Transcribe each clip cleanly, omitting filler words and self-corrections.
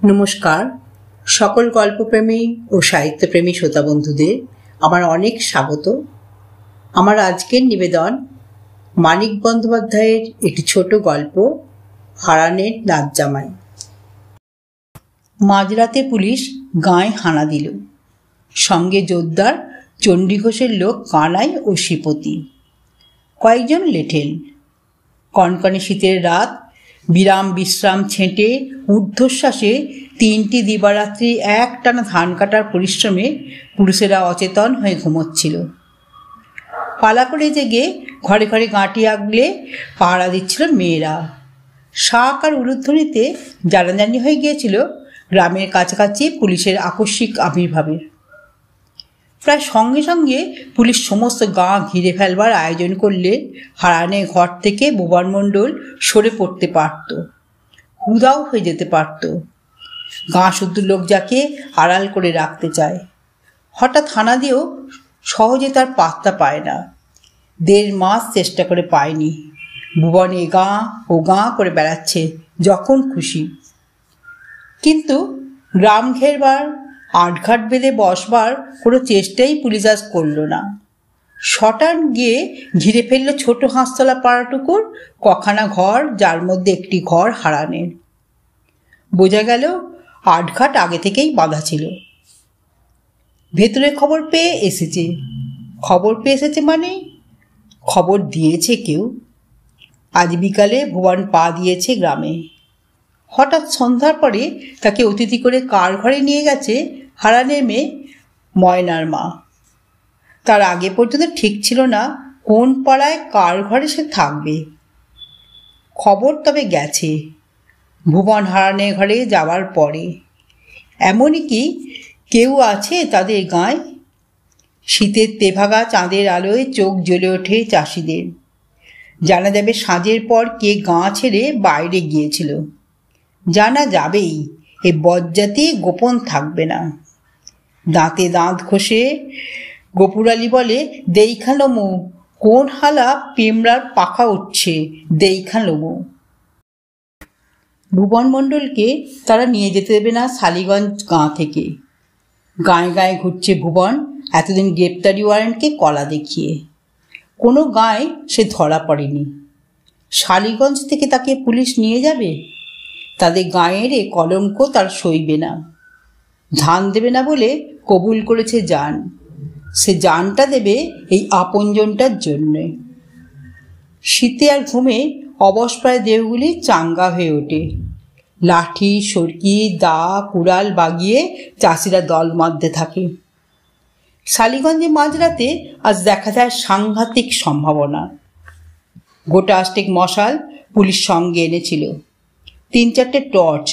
নমস্কার সকল গল্পপ্রেমী ও সাহিত্যপ্রেমী শ্রোতা বন্ধুদের আমার অনেক স্বাগত। আমার আজকের নিবেদন মানিক বন্দ্যোপাধ্যায়ের একটি ছোট গল্প, হারানের নাচজামাই। মাঝরাতে পুলিশ গাঁয়ে হানা দিল, সঙ্গে জোরদার চণ্ডী ঘোষের লোক কানাই ও শ্রীপতি, কয়েকজন লেঠেল। কনকনে শীতের রাত, বিরাম বিশ্রাম ছেঁটে ঊর্ধ্বশ্বাসে 3টি দিবারাত্রি একটানা ধান কাটার পরিশ্রমে পুরুষেরা অচেতন হয়ে ঘুমোচ্ছিল। পালা করে জেগে ঘরে ঘরে গাঁটি আগলে পাহারা দিচ্ছিল মেয়েরা। শাক আর উলুধ্বনিতে জানাজানি হয়ে গিয়েছিল গ্রামের কাছাকাছি পুলিশের আকস্মিক আবির্ভাবের। প্রায় সঙ্গে সঙ্গে পুলিশ সমস্ত গাঁ ঘিরে ফেলবার আয়োজন করলে হারানে ঘর থেকে ভুবন মণ্ডল সরে পড়তে পারত, উধাও হয়ে যেতে পারত। গাঁ শুদ্ধ লোক যাকে আড়াল করে রাখতে চায়, হঠাৎ হানা দিয়েও সহজে তার পাত্তা পায় না। 1.5 মাস চেষ্টা করে পায়নি। ভুবন এ গাঁ ও গাঁ করে বেড়াচ্ছে যখন খুশি, কিন্তু গ্রাম ঘেরবার আটঘাট বেঁধে বসবার কোনো চেষ্টাই পুলিশ আজ করল না। শটান গিয়ে ঘিরে ফেলল ছোট হাঁসতলা পাড়াটুকুর কখানা ঘর, যার মধ্যে একটি ঘর হারানের। বোঝা গেল আটঘাট আগে থেকেই বাঁধা ছিল। ভেতরে খবর পেয়ে এসেছে। খবর পেয়ে এসেছে মানে খবর দিয়েছে কেউ। আজ বিকালে ভুবন পা দিয়েছে গ্রামে। হঠাৎ সন্ধ্যার পরে তাকে অতিথি করে কার ঘরে নিয়ে গেছে হারানের মেয়ে ময়নার মা। তার আগে পর্যন্ত ঠিক ছিল না কোন পাড়ায় কার ঘরে সে থাকবে। খবর তবে গেছে ভুবন হারানের ঘরে যাওয়ার পরে। এমনই কি কেউ আছে তাদের গাঁয়ে? শীতের তেভাগা চাঁদের আলোয় চোখ জ্বলে ওঠে চাষিদের। জানা যাবে সাঁঝের পর কে গাঁ ছেড়ে বাইরে গিয়েছিল। জানা যাবেই, এ বজ্জাতি গোপন থাকবে না। দাঁতে দাঁত ঘষে গোপুরালি বলে, দেইখানমু কোন হালা পিমড়ার পাখা উঠছে, দেইখানমু। ভুবন মণ্ডলকে তারা নিয়ে যেতে দেবে না শালিগঞ্জ গাঁ থেকে। গায়ে গায়ে ঘুরছে ভুবন এতদিন গ্রেপ্তারি ওয়ারেন্টকে কলা দেখিয়ে। কোনো গায়ে সে ধরা পড়েনি। শালিগঞ্জ থেকে তাকে পুলিশ নিয়ে যাবে? তাদের গাঁয়ের এ কলঙ্ক তার সইবে না। ধান দেবে না বলে কবুল করেছে জান। সে জানটা দেবে এই আপনজনটার জন্যে। শীতে আর ঘুমে অবসপ্রায় দেহগুলি চাঙ্গা হয়ে ওঠে। লাঠি, সরকি, দা, কুড়াল বাগিয়ে চাষিরা দল বাঁধতে থাকে। শালিগঞ্জে মাঝরাতে আজ দেখা যায় সাংঘাতিক সম্ভাবনা। গোটা আষ্টেক মশাল পুলিশ সঙ্গে এনেছিল, 3-4টে টর্চ।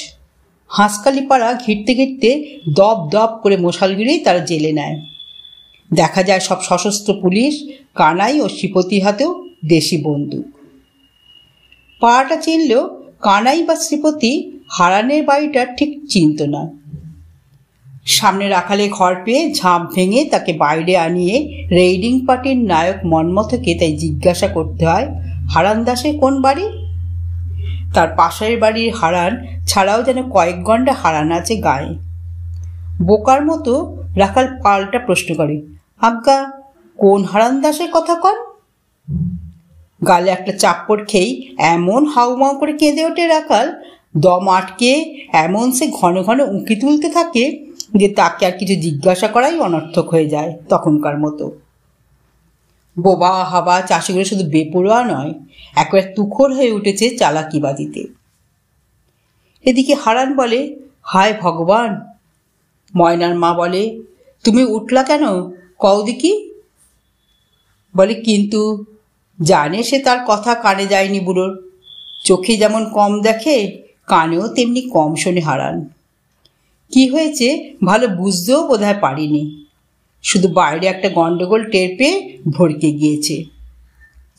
হাঁসকালি পাড়া ঘিরতে ঘিরতে দপ দপ করে মশালগুলোই তারা জেলে নেয়। দেখা যায় সব সশস্ত্র পুলিশ, কানাই ও শ্রীপতির হাতেও দেশি বন্দুক। পাড়াটা চিনলেও কানাই বা শ্রীপতি হারানের বাড়িটা ঠিক চিনত না। সামনে রাখালে ঘর পেয়ে ঝাঁপ ভেঙে তাকে বাইরে আনিয়ে রেইডিং পার্টির নায়ক মন্মথকে তাই জিজ্ঞাসা করতে হয়, হারান দাসের কোন বাড়ি? তার পাশের বাড়ির হারান ছাড়াও যেন কয়েক গন্ডা হারান আছে গায়ে। বোকার মতো রাখাল পাল্টা প্রশ্ন করে, আজ্ঞা কোন হারান দাসের কথা কন? গালে একটা চাপ্পড় খেয়েই এমন হাউমাউ করে কেঁদে ওঠে রাখাল, দম আটকে এমন সে ঘন ঘন উঁকি তুলতে থাকে যে তাকে আর কিছু জিজ্ঞাসা করাই অনর্থক হয়ে যায় তখনকার মতো। বোবা হাবা চাষিগুলো শুধু বেপরোয়া নয়, একেবারে তুখোর হয়ে উঠেছে চালাকিবাজিতে। এদিকে হারান বলে, হায় ভগবান। ময়নার মা বলে, তুমি উঠলা কেন, কও দেখি। বলে, কিন্তু জানে সে তার কথা কানে যায়নি বুড়োর। চোখে যেমন কম দেখে, কানেও তেমনি কম শোনে হারান। কি হয়েছে ভালো বুঝতেও বোধহয় পারিনি, শুধু বাইরে একটা গন্ডগোল টের পেয়ে ভড়কে গিয়েছে।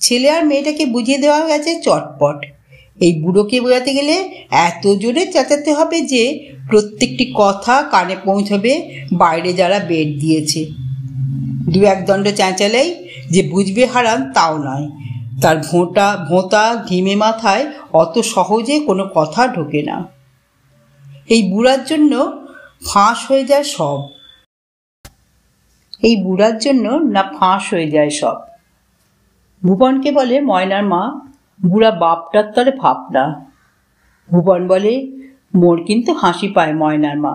ছেলে আর মেয়েটাকে বুঝিয়ে দেওয়া গেছে চটপট। এই বুড়োকে বোঝাতে গেলে এত জোরে চেঁচাতে হবে যে প্রত্যেকটি কথা কানে পৌঁছবে বাইরে যারা বেড দিয়েছে। 2-1 দণ্ড চেঁচালেই যে বুঝবে হারান তাও নয়। তার ভোঁতা ঘিমে মাথায় অত সহজে কোনো কথা ঢোকে না। এই বুড়ার জন্য ফাঁস হয়ে যায় সব, এই বুড়ার জন্য না ফাঁস হয়ে যায় সব। ভুবনকে বলে ময়নার মা, বুড়া বাপটার তলে ভাব না। ভুবন বলে, মোর কিন্তু হাসি পায় ময়নার মা।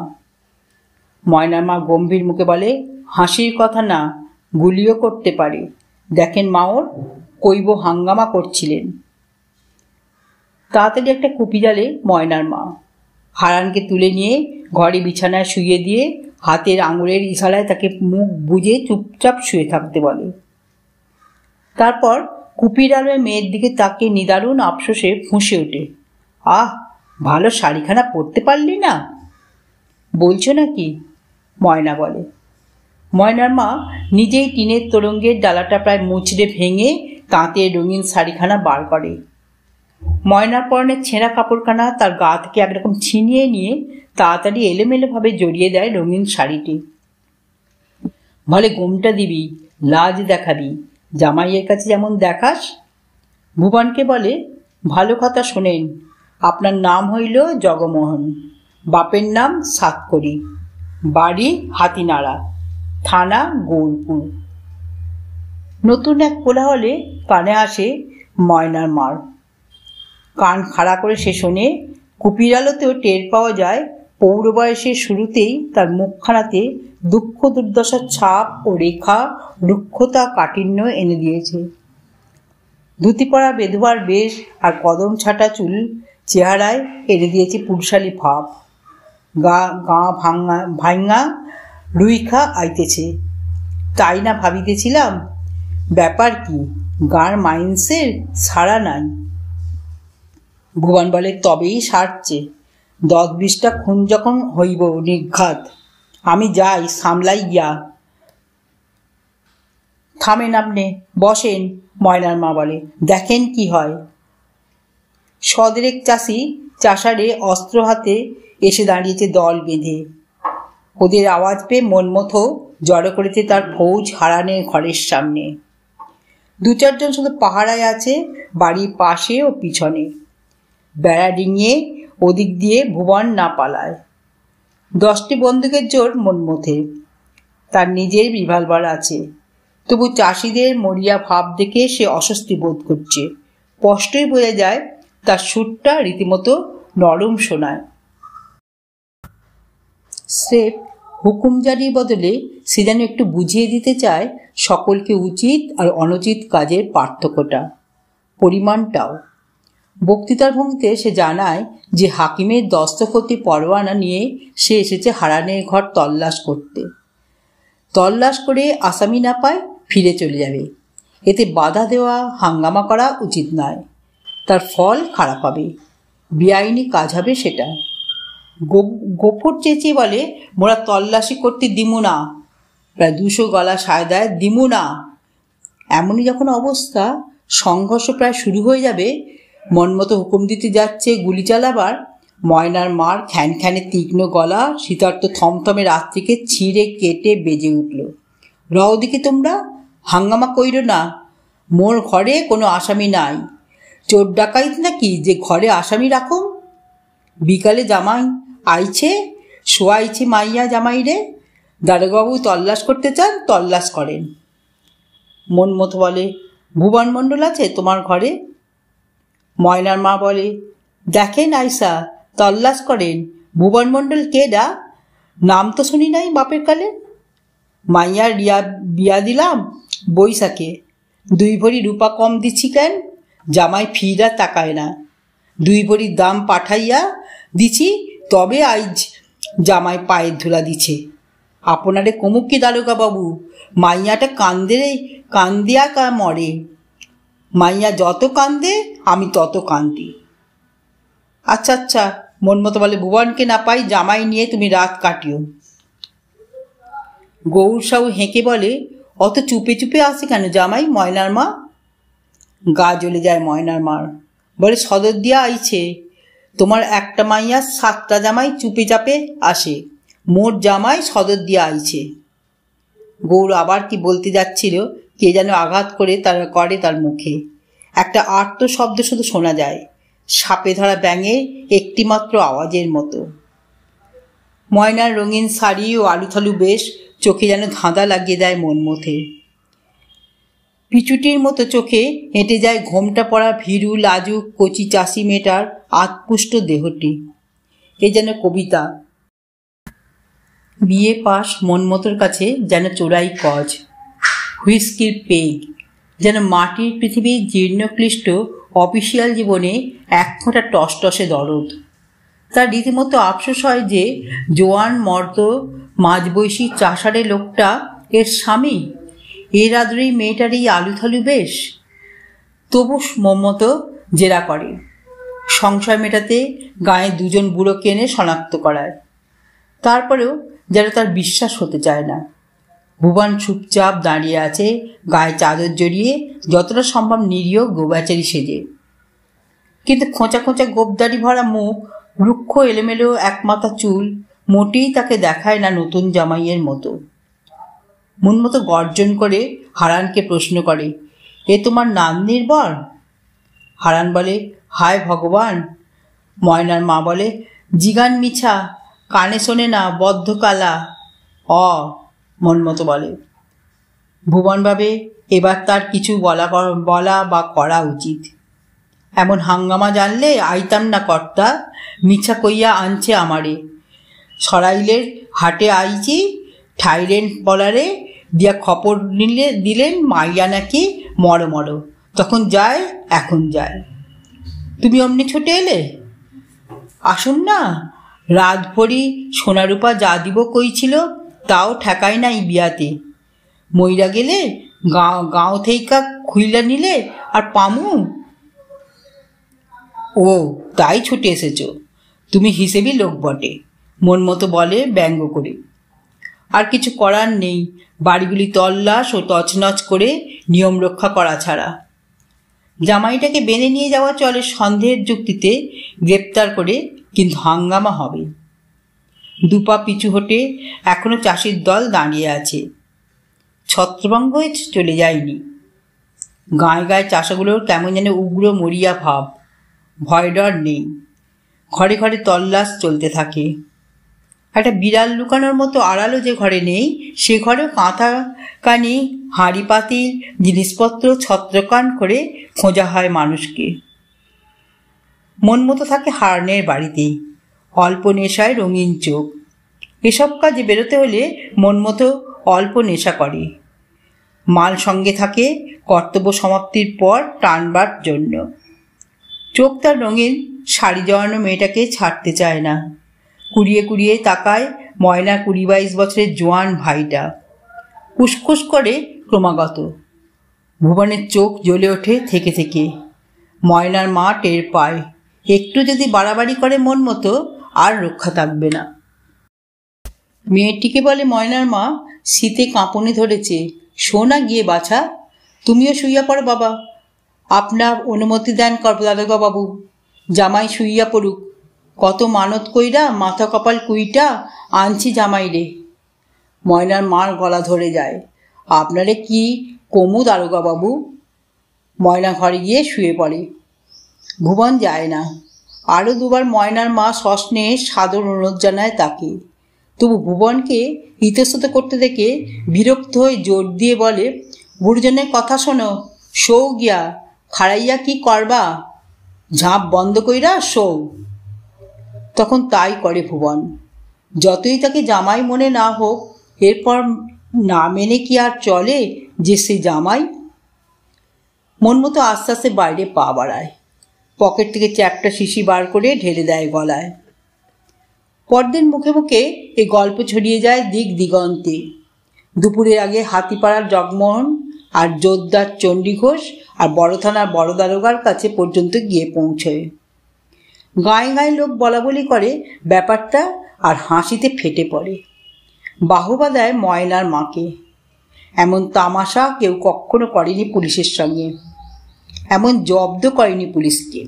ময়নার মা গম্ভীর মুখে বলে, হাসির কথা না, গুলিও করতে পারে। দেখেন মাওর কৈব হাঙ্গামা করছিলেন। তাড়াতাড়ি একটা কুপি জ্বালে ময়নার মা। হারানকে তুলে নিয়ে ঘরে বিছানায় শুইয়ে দিয়ে হাতের আঙুলের ইশারায় তাকে মুখ বুজে চুপচাপ শুয়ে থাকতে বলে। তারপর কুপির আলোয় মেয়ের দিকে তাকে নিদারুণ আফসোসে ফুঁসে ওঠে, আহ, ভালো শাড়িখানা পরতে পারলি না? বলছো নাকি? ময়না বলে। ময়নার মা নিজেই টিনের তোরঙ্গের ডালাটা প্রায় মুচড়ে ভেঙে তাঁতের রঙিন শাড়িখানা বার করে। ময়নার পরনের ছেঁড়া কাপড়খানা তার গা থেকে একরকম ছিনিয়ে নিয়ে তাড়াতাড়ি এলোমেলোভাবে জড়িয়ে দেয় রঙিন শাড়িটি। বলে, গোমটা দিবি, লাজ দেখাবি, জামাইয়ের কাছে যেমন দেখাস। ভুবনকে বলে, ভালো কথা শোনেন, আপনার নাম হইল জগমোহন, বাপের নাম সাতকড়ি, বাড়ি হাতিনাড়া, থানা গৌরপুর। নতুন এক কোলাহলে কানে আসে ময়নার মার। কান খাড়া করে সে শোনে, কুপির আলোতেও টের পাওয়া যায় পৌর বয়সের শুরুতেই তার মুখখানাতে দুঃখ দুর্দশার ছাপ ও রেখা রুক্ষতা কাঠিন্য এনে দিয়েছে। ধুতি পরা বেধুয়ার বেশ আর কদম ছাটা চুল চেহারায় এনে দিয়েছে পুরুষালী ভাব। গা ভাঙা রুইখা আইতেছে। তাই না ভাবিতেছিলাম, ব্যাপার কি, গাঁর মাইন্সের ছাড়া নাই। ভুবন বলে, তবেই সারছে, 10-20টা খুন যখন হইব নিঘাত। আমি যাই, সামলাই গিয়া। থামেন আপনি, বসেন। ময়নার মা বলে, দেখেন কি হয়। সদরেক চাষি চাষারে অস্ত্র হাতে এসে দাঁড়িয়েছে দল বেঁধে। ওদের আওয়াজ পেয়ে মনমথো জড়ো করেছে তার ফৌজ হারানের ঘরের সামনে। 2-4 জন শুধু পাহারায় আছে বাড়ির পাশে ও পিছনে। বেড়া ডিঙিয়ে ওদিক দিয়ে ভুবন না পালায়। 10টি বন্দুকের জোর মনমথে। তার নিজের রিভলভার আছে, তবু চাষিদের মরিয়া ভাব দেখে সে অস্বস্তি বোধ করছে। স্পষ্টই বোঝা যায় তার সুরটা রীতিমতো নরম শোনায়। স্রেফ হুকুমজারির বদলে সে যেন একটু বুঝিয়ে দিতে চায় সকলকে উচিত আর অনুচিত কাজের পার্থক্যটা, পরিমাণটাও। বক্তৃতার ভঙ্গিতে সে জানায় যে হাকিমের দস্তখতি পরোয়ানা নিয়ে সে এসেছে হারানের ঘর তল্লাশ করতে। তল্লাশ করে আসামি না পায় ফিরে চলে যাবে। এতে বাধা দেওয়া, হাঙ্গামা করা উচিত নয়। তার ফল খারাপ হবে, বেআইনি কাজ হবে সেটা। গোফর চেঁচিয়ে বলে, মোরা তল্লাশি করতে দিমু না। প্রায় 200 গলা সায়দায় দিমু না। এমনই যখন অবস্থা, সংঘর্ষ প্রায় শুরু হয়ে যাবে, মনমতো হুকুম দিতে যাচ্ছে গুলি চালাবার, ময়নার মার খ্যানখ্যানে তীক্ষ্ণ গলা শীতার্থ থমথমে রাত্রিকে ছিঁড়ে কেটে বেজে উঠল, রও দিকে তোমরা, হাঙ্গামা কইর না। মোর ঘরে কোনো আসামি নাই। চোর ডাকাইত নাকি যে ঘরে আসামি রাখুম? বিকালে জামাই আইছে, শোয়াইছে মাইয়া জামাইরে। দারোগাবু তল্লাশ করতে চান, তল্লাশ করেন। মনমতো বলে, ভুবন মণ্ডল আছে তোমার ঘরে? ময়নার মা বলে, দেখেন আইসা, তল্লাশ করেন। ভুবন মণ্ডল কে ডা? নাম তো শুনি নাই বাপের কালে। মাইয়ার বিয়া দিলাম বৈশাখে। 2 ভরি রূপা কম দিচ্ছি কেন? জামাই ফিরা তাকায় না। 2 ভরির দাম পাঠাইয়া দিছি, তবে আইজ জামাই পায়ের ধুলা দিছে। আপনারে কমুক কি দারোগা বাবু, মাইয়াটা কান্দিয়া মরে। মাইয়া যত কান্দে আমি তত কান্দি। আচ্ছা আচ্ছা, মনমতো বলে, ভুবনকে না পাই জামাই নিয়ে তুমি রাত কাটিও। গৌরসাউ হেঁকে বলে, অত চুপে চুপে আসে কেন জামাই? ময়নার মা। গা জ্বলে যায় ময়নার মার। বলে, সদর দিয়া আইছে। তোমার একটা মাইয়া 7টা জামাই চুপে চাপে আসে, মোট জামাই সদর দিয়া আইছে। গৌর আবার কি বলতে যাচ্ছিল, কে যেন আঘাত করে তার মুখে। একটা আর্ত শব্দ শুধু শোনা যায়, সাপে ধরা ব্যাঙের একটিমাত্র আওয়াজের মতো। ময়নার রঙিন শাড়ি ও আলুথালু বেশ চোখে যেন ধাঁধা লাগিয়ে দেয় মনমথের। পিচুটির মতো চোখে হেঁটে যায় ঘোমটা পড়া ভীরু লাজুক কচি চাষি মেয়েটার আতপুষ্ট দেহটি। এ যেন কবিতা। বিয়ে পাশ মনমতোর কাছে যেন চোরাই কজ, হুইস্কির পেগ, যেন মাটির পৃথিবীর জীর্ণক্লিষ্ট অফিসিয়াল জীবনে এক ফোঁটা টসটসে দরদ। তার রীতিমতো আফসোস হয় যে জোয়ান মর্দ মাঝবয়সী চাষারে লোকটা এর স্বামী, এর আদরেই মেয়েটার এই আলুথালু বেশ। তবু মনমতো জেরা করে, সংশয় মেটাতে গায়ে দুজন বুড়োকে এনে শনাক্ত করায়। তারপরেও যেন তার বিশ্বাস হতে চায় না। ভুবন চুপচাপ দাঁড়িয়ে আছে, গায়ে চাদর জড়িয়ে, যতটা সম্ভব নিরীহ গোবাচারি সেজে। কিন্তু খোঁচা খোঁচা গোপদারি ভরা মুখ, রুক্ষ এলোমেলো একমাথা চুল মোটেই তাকে দেখায় না নতুন জামাইয়ের মতো। মনমতো গর্জন করে হারানকে প্রশ্ন করে, এ তোমার নাতনির বর? হারান বলে, হায় ভগবান। ময়নার মা বলে, জিগান মিছা, কানে শোনে না, বদ্ধ কালা। মনমতো বলে। ভুবন ভাবে এবার তার কিছু বলা বা করা উচিত। এমন হাঙ্গামা জানলে আইতাম না কর্তা, মিছা কইয়া আনছে আমারে। সরাইলের হাটে আইছি, ঠাইরেন বলারে দিয়া খবর দিলেন মাইয়া নাকি মরো মরো, তখন যায় এখন যায়। তুমি অমনি ছুটে এলে? আসুন না, রাত ভরি সোনারূপা যা দিব কইছিল তাও ঠেকায় নাই বিয়াতে। মইরা গেলে গাঁও থেইকা খুইলা নিলে আর পামু? ও তাই ছুটে এসেছ, তুমি হিসেবি লোক বটে, মনমতো বলে ব্যঙ্গ করে। আর কিছু করার নেই, বাড়িগুলি তল্লাশ ও তছনছ করে নিয়ম রক্ষা করা ছাড়া। জামাইটাকে বেঁধে নিয়ে যাওয়া চলে সন্দেহের যুক্তিতে, গ্রেপ্তার করে, কিন্তু হাঙ্গামা হবে। দুপা পিছু হটে এখনো চাষির দল দাঁড়িয়ে আছে, ছত্রভঙ্গ হয়ে চলে যায়নি। গায়ে গায়ে চাষাগুলোর কেমন যেন উগ্র মরিয়া ভাব, ভয় ডর নেই। ঘরে ঘরে তল্লাশ চলতে থাকে। একটা বিড়াল লুকানোর মতো আড়ালও যে ঘরে নেই, সে ঘরেও কাঁথা কানি হাঁড়ি পাতিল জিনিসপত্র ছত্রকান করে খোঁজা হয় মানুষকে। মনমতো থাকে হারানের বাড়িতেই, অল্প নেশায় রঙিন চোখ। এসব কাজে বেরোতে হলে মনমতো অল্প নেশা করে। মাল সঙ্গে থাকে কর্তব্য সমাপ্তির পর টানবার জন্য। চোখ তার রঙিন শাড়ি জড়ানো মেয়েটাকে ছাড়তে চায় না। কুড়িয়ে কুড়িয়ে তাকায় ময়না 20-22 বছরের জোয়ান ভাইটা। উসখুস করে ক্রমাগত। ভুবনের চোখ জ্বলে ওঠে থেকে থেকে। ময়নার মা টের পায়, একটু যদি বাড়াবাড়ি করে মনমতো আর রক্ষা থাকবে না। মেয়েটিকে বলে ময়নার মা, শীতে কাঁপুনি ধরেছে, শোনা গিয়ে বাছা। তুমিও শুইয়া পড়ো বাবা, আপনার অনুমতি দেন দারোগা বাবু। জামাই শুইয়া পড়ুক, কত মানত কইরা মাথা কপাল কুইটা আনছি জামাই রে। ময়নার মার গলা ধরে যায়, আপনারে কি কমু দারোগা বাবু? ময়না ঘরে গিয়ে শুয়ে পড়ে। ভুবন যায় না। আরও দুবার ময়নার মা সস্নে সাদর অনুরোধ জানায় তাকে। তবু ভুবনকে ইতস্তত করতে দেখে বিরক্ত হয়ে জোর দিয়ে বলে, বুড়জনের কথা শোনো, শোও গিয়া, খাড়াইয়া কি করবা, ঝাঁপ বন্ধ কইরা শোও। তখন তাই করে ভুবন। যতই তাকে জামাই মনে না হোক, এরপর না মেনে কি আর চলে যে সে জামাই? মনমতো আস্তে আস্তে বাইরে পা বাড়ায়, পকেট থেকে চ্যাপটা শিশি বার করে ঢেলে দেয় গলায়। পরদিন মুখে মুখে এই গল্প ছড়িয়ে যায় দিক দিগন্তে। দুপুরের আগে হাতিপাড়ার জগমোহন আর জোরদার চণ্ডী ঘোষ আর বড় থানার বড় দারোগার কাছে পর্যন্ত গিয়ে পৌঁছয়। গায়ে গায়ে লোক বলা বলি করে ব্যাপারটা, আর হাসিতে ফেটে পড়ে। বাহবা দেয় ময়নার মাকে। এমন তামাশা কেউ কখনো করেনি পুলিশের সঙ্গে, এমন জব্দ করেনি পুলিশকে।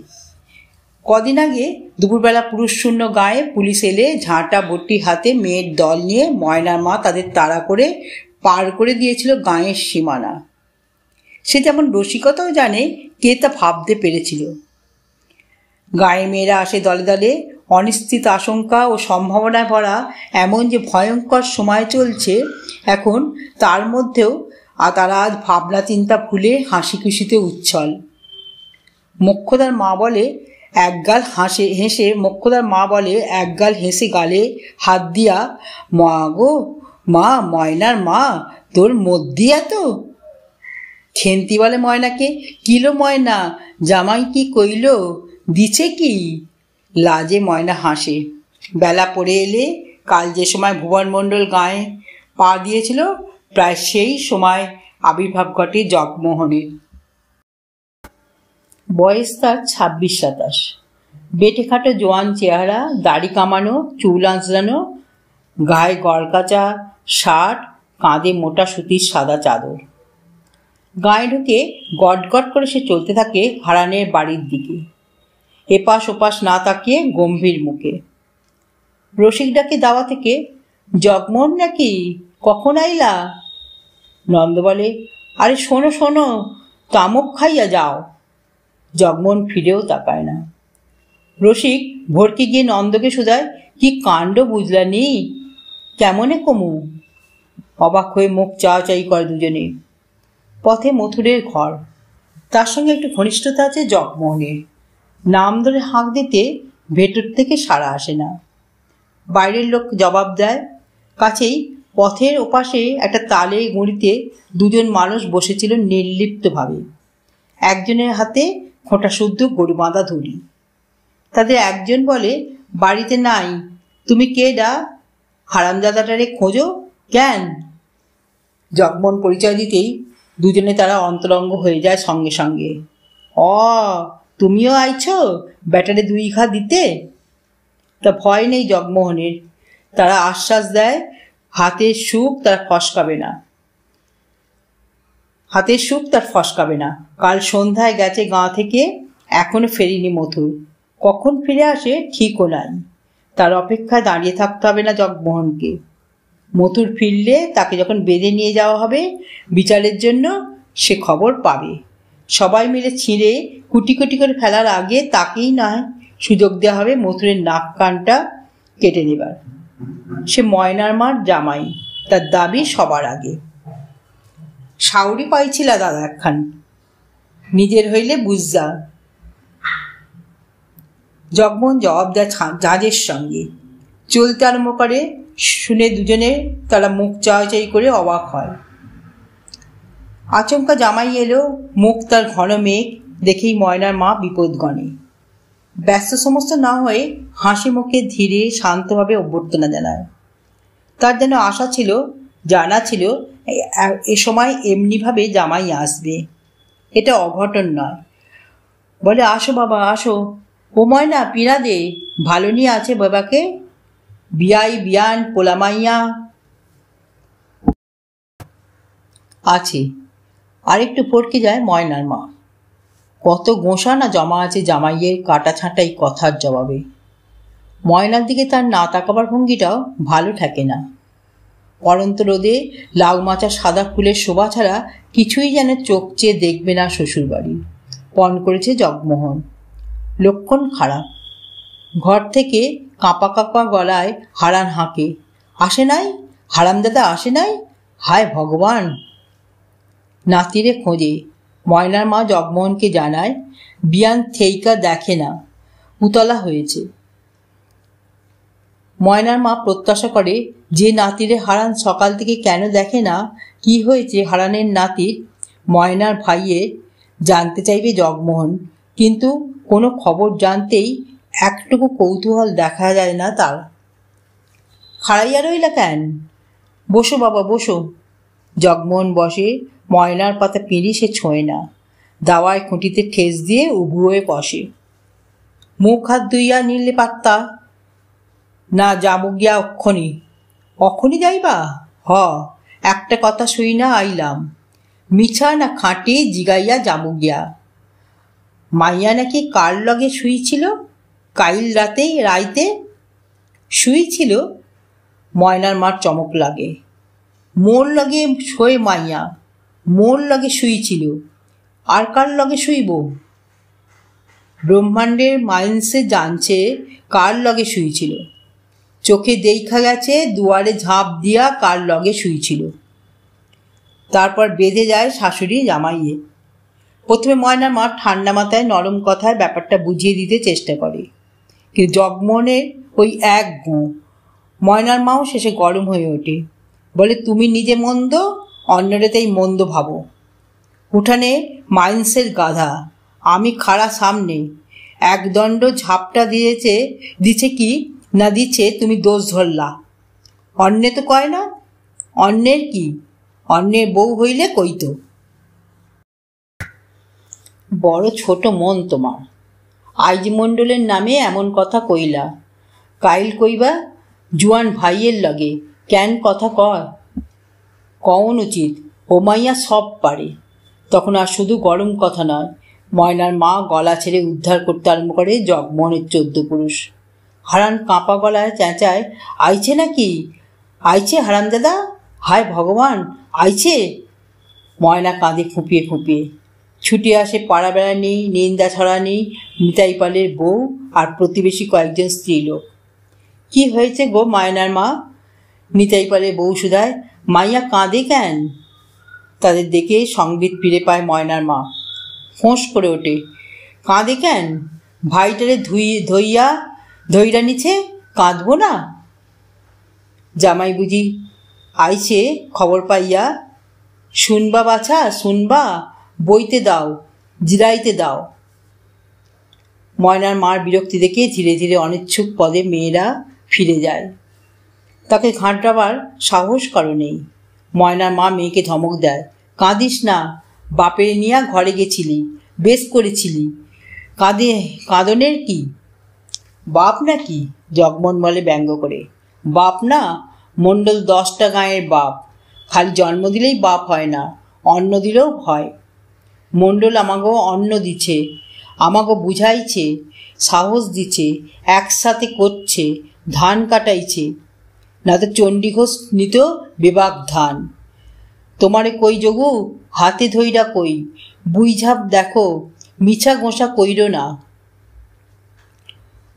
কদিন আগে দুপুরবেলা পুরুষ শূন্য গায়ে পুলিশ এলে ঝাঁটা বটি হাতে মেয়ের দল নিয়ে ময়নার মা তাদের তাড়া করে পার করে দিয়েছিল গাঁয়ের সীমানা। সে যেমন রসিকতাও জানে, কে তা ভাবতে পেরেছিল। গায়ে মেয়েরা আসে দলে দলে, অনিশ্চিত আশঙ্কা ও সম্ভাবনায় ভরা এমন যে ভয়ঙ্কর সময় চলছে এখন, তার মধ্যেও তারা আজ ভাবনা চিন্তা ভুলে হাসি খুশিতে উচ্ছল। মোক্ষদার মা বলে একগাল হেসে গালে হাত দিয়া, মা গো মা, ময়নার মা, তোর মধ্যে এত। খেন্তি বলে ময়নাকে, কিলো ময়না, জামাই কি কইল, দিছে কি? লাজে ময়না হাসে। বেলা পড়ে এলে কাল যে সময় ভুবন মণ্ডল গায়ে পা দিয়েছিল, প্রায় সেই সময় আবির্ভাব ঘটে জগমোহনের। বয়স তার 26-27। বেটে খাটো জোয়ান চেহারা, দাড়ি কামানো, চুল আঁচড়ানো, গায়ে গড়কাচা শার্ট, কাঁধে মোটা সুতির সাদা চাদর। গায়ে ঢুকে গটগট করে সে চলতে থাকে হারানের বাড়ির দিকে, এপাশ ওপাশ না তাকিয়ে গম্ভীর মুখে। রসিক ডাকে দাওয়া থেকে, জগমোহন নাকি, কখন আইলা? নন্দ বলে, আরে শোনো শোনো, তামক খাইয়া যাও। জগমোহন ফিরেও তাকায় না। রসিক ভরকে গিয়ে নন্দকে শুধায়, কি কাণ্ড বুঝলা নি, কেমনে কমু? অবাক হয়ে মুখ চাওয়াচাই করে দুজনে। পথে মথুরের ঘর, তার সঙ্গে একটু ঘনিষ্ঠতা আছে জগমোহনের। নাম ধরে হাঁক দিতে ভেতর থেকে সাড়া আসে না। বাইরের লোক জবাব দেয়। কাছেই পথের ওপাশে একটা তালে গুঁড়িতে দুজন মানুষ বসেছিল নির্লিপ্তভাবে। একজনের হাতে খোঁটা শুদ্ধ গরু বাঁধা ধুলি। তাদের একজন বলে, বাড়িতে নাই, তুমি কে ডা? হারামজাদাটারে খোঁজো কেন? জগমোহন পরিচয় দিতেই দুজনে তারা অন্তরঙ্গ হয়ে যায় সঙ্গে সঙ্গে। তুমিও আইছ ব্যাটারে 2 ঘা দিতে? তা ভয় নেই জগমোহনের। তারা আশ্বাস দেয়, হাতের সুখ তার ফসকাবে না। কাল সন্ধ্যায় গেছে গাঁ থেকে, এখনো ফেরিনি মথুর। কখন ফিরে আসে ঠিকও নাই। তার অপেক্ষায় দাঁড়িয়ে থাকতে হবে না জগমোহনকে। মথুর ফিরলে তাকে যখন বেঁধে নিয়ে যাওয়া হবে বিচারের জন্য, সে খবর পাবে। সবাই মিলে ছিঁড়ে কুটি কুটি করে ফেলার আগে তাকেই নয় সুযোগ দেওয়া হবে মথুরের নাক কানটা কেটে নেবার। সে ময়নার মার জামাই, তার দাবি সবার আগে। সাউরি পাইছিলা দাদা একখান, নিজের হইলে বুঝা। জগমোহন জবাব দেয় ঝাঁঝের সঙ্গে। চলতে আরম্ভ করে। শুনে দুজনে তারা মুখ চাওয়াচাই করে অবাক হয়। আচমকা জামাই এলো, মুখ তার ঘন মেঘ, দেখেই ময়নার মা বিপদগণে। ব্যস্ত সমস্ত না হয়ে হাসি মুখে ধীরে শান্তভাবে অভ্যর্থনা জানায়। তার যেন আশা ছিল, জানা ছিল এ সময় এমনিভাবে জামাই আসবে। এটা অঘটন নয়। বলে, আসো বাবা আসো। ও ময়না, পিনা দে, ভালো নিয়ে আছে বাবাকে? বিয়ান পোলামাইয়া আছে। আরেকটু ফটকে যায় ময়নার মা। কত গোঁসা না জমা আছে জামাইয়ের কাটা ছাঁটাই কথার জবাবে। ময়নার দিকে তার না তাকাবার ভঙ্গিটাও ভালো ঠেকে না। পরন্ত রোদে লাউ মাচা সাদা ফুলের শোভা ছাড়া কিছুই যেন চোখ চেয়ে দেখবে না শ্বশুরবাড়ি, পণ করেছে জগমোহন। লক্ষণ খারাপ। ঘর থেকে কাঁপা কাঁপা গলায় হারান হাঁকে, আসে নাই, হারামদাদা আসে নাই, হায় ভগবান। নাতিরে খোঁজে। ময়নার মা জগমোহনকে জানায়, বিয়ান থেইকা দেখে না, উতলা হয়েছে। ময়নার মা প্রত্যাশা করে, যে নাতিরে হারান সকাল থেকে কেন দেখে না, কি হয়েছে হারানের নাতির, ময়নার ভাইয়ের, জানতে চাইবে জগমোহন। কিন্তু কোনো খবর জানতেই একটুকু কৌতূহল দেখা যায় না তার। খাড়াইয়া রইলা কেন? বসো বাবা বসো। জগমোহন বসে। ময়নার পাতা পিঁড়ি সে ছোঁয় না। দাওয়ায় খুঁটিতে ঠেস দিয়ে উবু হয়ে বসে। মুখ হাত ধুইয়া নিলে পাত্তা না, যাবো গিয়া অক্ষণি যাইবা? একটা কথা শুই না আইলাম। মিছা না খাঁটে জিগাইয়া যাবো গিয়া। মাইয়া নাকি কার লগে শুইছিল? কাইল রাইতে শুইছিল? ময়নার মার চমক লাগে। মোর লগে শোয় মাইয়া, মোর লগে শুইছিল, আর কার লগে শুইব? ব্রহ্মাণ্ডের মাইন্সে জানছে কার লগে শুইছিল। চোখে দেখা গেছে দুয়ারে ঝাঁপ দিয়া কার লগে শুইছিল। তারপর বেঁধে যায় শাশুড়ি জামাইয়ে। প্রথমে ময়নার মা ঠান্ডা মাথায় নরম কথায় ব্যাপারটা বুঝিয়ে দিতে চেষ্টা করে, কিন্তু জগমোহনের ওই এক গোঁ। ময়নার মাও শেষে গরম হয়ে ওঠে, বলে তুমি নিজে মন্দ, অন্যরে তাই মন্দ ভাবো। উঠানে মাইন্সের গাধা, আমি খাড়া সামনে, একদণ্ড ঝাপটা দিছে কি না দিচ্ছে তুমি দোষ ধরলা। অন্যে তো কয় না, অন্যের কি, অন্যের বউ হইলে কইতো। বড় ছোট মন তোমার, আইজ মণ্ডলের নামে এমন কথা কইলা। কাইল কইবা জুয়ান ভাইয়ের লগে কেন কথা কয়, কওন উচিত ও মাইয়া সব পারে। তখন আর শুধু গরম কথা নয়, ময়নার মা গলা ছেড়ে উদ্ধার করতে আরম্ভ করে জগমোহনের 14 পুরুষ। হারান কাঁপা গলায় চেঁচায়, আইছে নাকি, আইছে হারামজাদা, হায় ভগবান আইছে। ময়না কাঁদে ফুঁপিয়ে ফুঁপিয়ে। ছুটে আসে পাড়া বেড়ানি, নিন্দা ছড়ানি, নিতাই পালের বউ আর প্রতিবেশী কয়েকজন স্ত্রীলোক। কি হয়েছে গো ময়নার মা? নিতাই পালের বউ শুধায়, মাইয়া কাঁদে কেন? তাদের দেখে সংবিত ফিরে পায় ময়নার মা। ফোঁস করে ওঠে, কাঁদে কেন? ভাইটারে ধইরা নিছে, কাঁদবো না? জামাই বুঝি আইছে খবর পাইয়া? শুনবা বাছা শুনবা, বইতে দাও, জিরাইতে দাও। ময়নার মার বিরক্তি দেখে ধীরে ধীরে অনিচ্ছুক পদে মেয়েরা ফিরে যায়। তাকে ঘাঁটাবার সাহস কারো নেই। ময়নার মা মেয়েকে ধমক দেয়, কাঁদিস না, বাপের নিয়া ঘরে গেছিলি, বেশ করেছিলি, কাঁদনের কি? বাপ নাকি? জগমোহন বলে ব্যঙ্গ করে। বাপ না, মণ্ডল 10টা গাঁয়ের বাপ। খালি জন্ম দিলেই বাপ হয় না, অন্ন দিলেও হয়। মণ্ডল আমাগো অন্ন দিছে, আমাগো বুঝাইছে, সাহস দিছে, একসাথে করছে, ধান কাটাইছে, না তো চণ্ডীঘোষ নিত বেবাক ধান। তোমারে কই যোগু, হাতে ধইরা কই, বুইঝাপ দেখো, মিছা গোঁসা কইর না।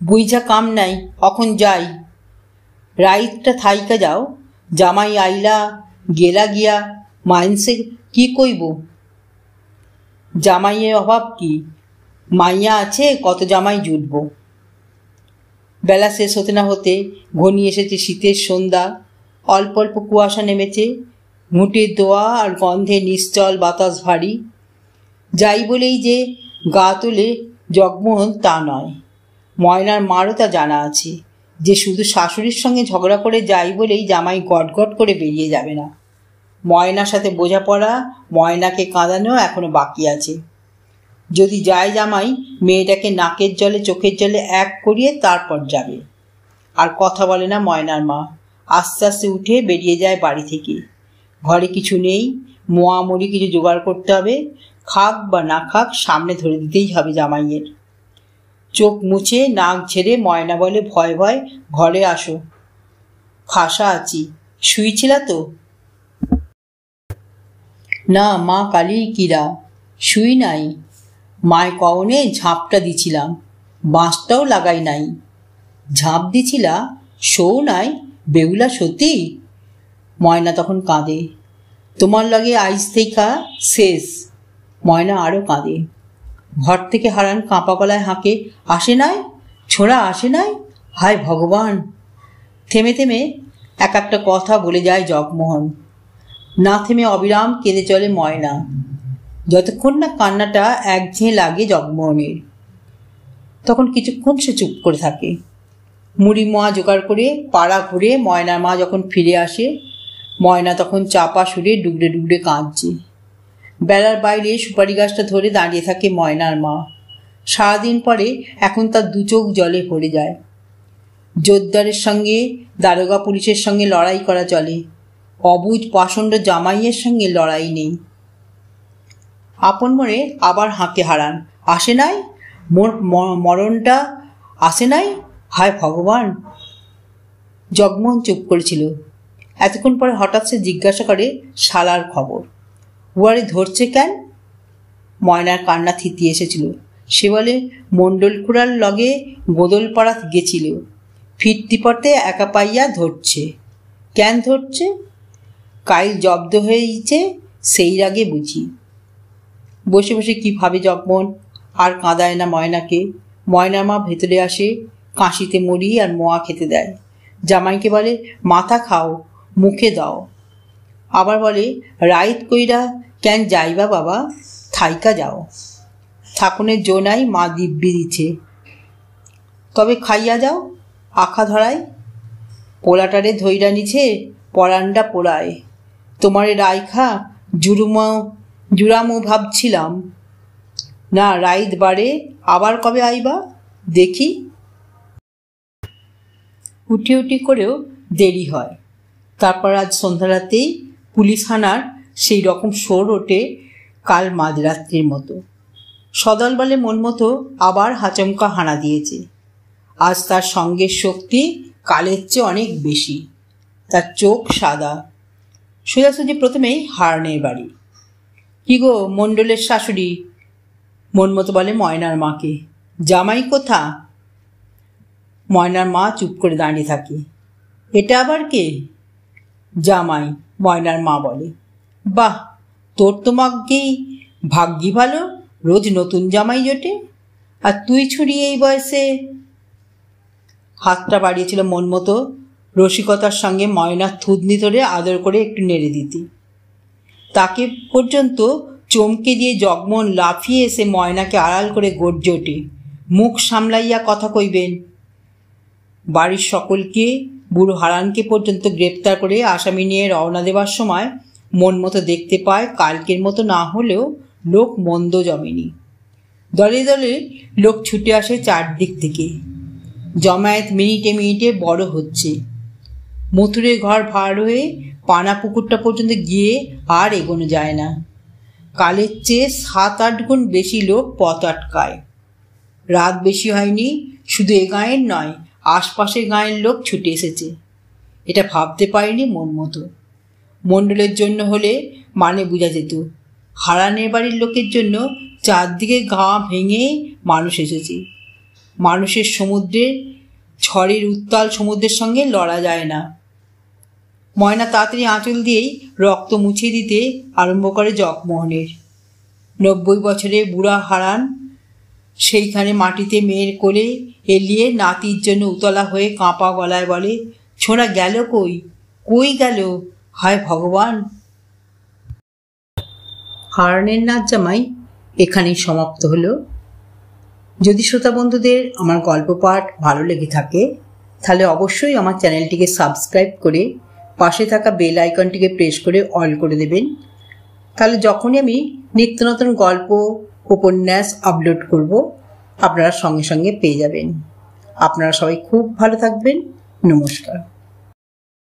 বুইঝা কাম নাই, অখন যাই, রাইতটা থাইকা যাও, জামাই আইলা গেলা গিয়া মাইন্সে কি কইব? জামাইয়ের অভাব কি, মাইয়া আছে কত জামাই জুটব। বেলা শেষ হতে না হতে ঘনিয়ে এসেছে শীতের সন্ধ্যা। অল্প অল্প কুয়াশা নেমেছে, ঘুঁটের দোয়া আর গন্ধে নিশ্চল বাতাস ভারী। যাই বলেই যে গা তোলে জগমোহন তা নয়। ময়নার মারও তা জানা আছে যে শুধু শাশুড়ির সঙ্গে ঝগড়া করে যাই বলেই জামাই গটগট করে বেরিয়ে যাবে না। ময়নার সাথে বোঝাপড়া, ময়নাকে কাঁদানো এখনো বাকি আছে। যদি যায় জামাই, মেয়েটাকে নাকের জলে চোখের জলে এক করিয়ে তারপর যাবে। আর কথা বলে না ময়নার মা, আস্তে আস্তে উঠে বেরিয়ে যায় বাড়ি থেকে। ঘরে কিছু নেই, মোয়ামুড়ি কিছু জোগাড় করতে হবে, খাক বা না খাক সামনে ধরে দিতেই হবে জামাইয়ের। চোখ মুছে নাক ঝেড়ে ময়না বলে ভয় ভয়, ঘরে আসো, খাসা আছি, শুইছিলা তো? না মা কালীর কিরা, শুই নাই, মায় কওনে ঝাঁপটা দিছিলাম, বাঁশটাও লাগাই নাই। ঝাঁপ দিছিলা, শো নাই, বেহুলা সতী? ময়না তখন কাঁদে, তোমার লগে আইজ থেইকা শেষ। ময়না আরও কাঁদে। ঘর থেকে হারান কাঁপা গলায় হাঁকে, আসে নাই, ছোড়া আসে নাই, হায় ভগবান। থেমে থেমে এক একটা কথা বলে যায় জগমোহন। না থেমে অবিরাম কেঁদে চলে ময়না, যতক্ষণ না কান্নাটা একঘেয়ে লাগে জগমোহনের। তখন কিছুক্ষণ সে চুপ করে থাকে। মুড়ি মোয়া জোগাড় করে পাড়া ঘুরে ময়নার মা যখন ফিরে আসে, ময়না তখন চাপা সুরে ডুগরে ডুগরে কাঁদছে। বেলার বাইরে সুপারি গাছটা ধরে দাঁড়িয়ে থাকে ময়নার মা। সারাদিন পরে এখন তার 2 চোখ জলে ভরে যায়। জোরদারের সঙ্গে, দারোগা পুলিশের সঙ্গে লড়াই করা চলে, অবুঝ পাষণ্ড জামাইয়ের সঙ্গে লড়াই নেই। আপন মনে আবার হাঁকে হারান, আসে নাই, মোর মরণটা আসে নাই, হায় ভগবান। জগমোহন চুপ করেছিল। এতক্ষণ পরে হঠাৎ সে জিজ্ঞাসা করে, শালার খবর, উয়ারে ধরছে কেন? ময়নার কান্না থিতিয়ে এসেছিল। সে বলে মণ্ডল খুড়ার লগে গোদলপাড়া গেছিল, ফিরতি পথে একা পাইয়া ধরছে। কেন ধরছে? কাইল জব্দ হয়েছে সেই রাগে বুঝি। বসে বসে কি ভাবে জগমোহন, আর কাঁদায় না ময়নাকে। ময়নার মা ভেতরে আসে, কাশিতে মুড়ি আর মোয়া খেতে দেয়। জামাইকে বলে মাথা খাও, মুখে দাও। আবার বলে রাইত কইরা কেন যাইবা বাবা, থাইকা যাও, ঠাকুরের জোনাই মা দিব্যি দিছে, তবে খাইয়া যাও, আখা ধরায়। পোলাটারে ধৈরা নিছে, পরান্ডা পোড়ায়। তোমারে রাইখা জুড়ামো ভাবছিলাম না, রাইত বারে আবার কবে আইবা দেখি। উঠি উঠি করেও দেরি হয়। তারপর আজ সন্ধ্যারাতেই পুলিশ থানার সেই রকম শোর ওঠে কাল মাঝরাত্রির মতো। সদল বলে মন মতো আবার হাচমকা হানা দিয়েছে। আজ তার সঙ্গের শক্তি কালের চেয়ে অনেক বেশি। তার চোখ সাদা। সোজাসুজি প্রথমেই হারানের বাড়ি। কি গো মণ্ডলের শাশুড়ি? মন মতো বলে ময়নার মাকে। জামাই কোথা? ময়নার মা চুপ করে দাঁড়িয়ে থাকে। এটা আবার কে? জামাই, ময়নার মা বলে। বাহ, তোর তোমাকেই ভাগ্যি ভালো, রোজ নতুন জামাই জোটে। আর তুই ছুরি এই বয়সে। হাতটা বাড়িয়েছিল মন মতো রসিকতার সঙ্গে ময়নার থুতনি ধরে আদর করে একটু নেড়ে দিতে। তাকে পর্যন্ত চমকে দিয়ে জগমোহন লাফিয়ে এসে ময়নাকে আড়াল করে গর্জে ওঠে, মুখ সামলাইয়া কথা কইবেন। বাড়ির সকলকে, বুড়ো হারানকে পর্যন্ত গ্রেপ্তার করে আসামি নিয়ে রওনা দেবার সময় মন মতো দেখতে পায় কালকের মতো না হলেও লোক মন্দ জমেনি। দলে দলে লোক ছুটে আসে চারদিক থেকে। জমায়েত মিনিটে মিনিটে বড় হচ্ছে। মথুরের ঘর ভাড় হয়ে পানা পুকুরটা পর্যন্ত গিয়ে আর এগোনো যায় না। কালের চেয়ে 7-8 গুণ বেশি লোক পথ আটকায়। রাত বেশি হয়নি, শুধু এ গাঁয়ের নয়, আশপাশের গাঁয়ের লোক ছুটে এসেছে। এটা ভাবতে পারেনি মন মতো। মণ্ডলের জন্য হলে মানে বোঝা যেত। হারানের বাড়ির লোকের জন্য চারদিকে গা ভেঙে মানুষ এসেছে। মানুষের সমুদ্রের ঝড়ের উত্তাল সমুদ্রের সঙ্গে লড়া যায় না। ময়না তাড়াতাড়ি আঁচল দিয়েই রক্ত মুছিয়ে দিতে আরম্ভ করে জগমোহনের। 90 বছরে বুড়া হারান সেইখানে মাটিতে মেয়ের কোলে এলিয়ে নাতির জন্য উতলা হয়ে কাঁপা গলায় বলে, ছোঁড়া গেল কই, কই গেল, হায় ভগবান। হারানের নাচ জামাই এখানেই সমাপ্ত হলো। যদি শ্রোতা বন্ধুদের আমার গল্প পাঠ ভালো লেগে থাকে তাহলে অবশ্যই আমার চ্যানেলটিকে সাবস্ক্রাইব করে পাশে থাকা বেল আইকনটিকে প্রেস করে অল করে দেবেন। তাহলে যখনই আমি নিত্য নতুন গল্প উপন্যাস আপলোড করব আপনারা সঙ্গে সঙ্গে পেয়ে যাবেন। আপনারা সবাই খুব ভালো থাকবেন। নমস্কার।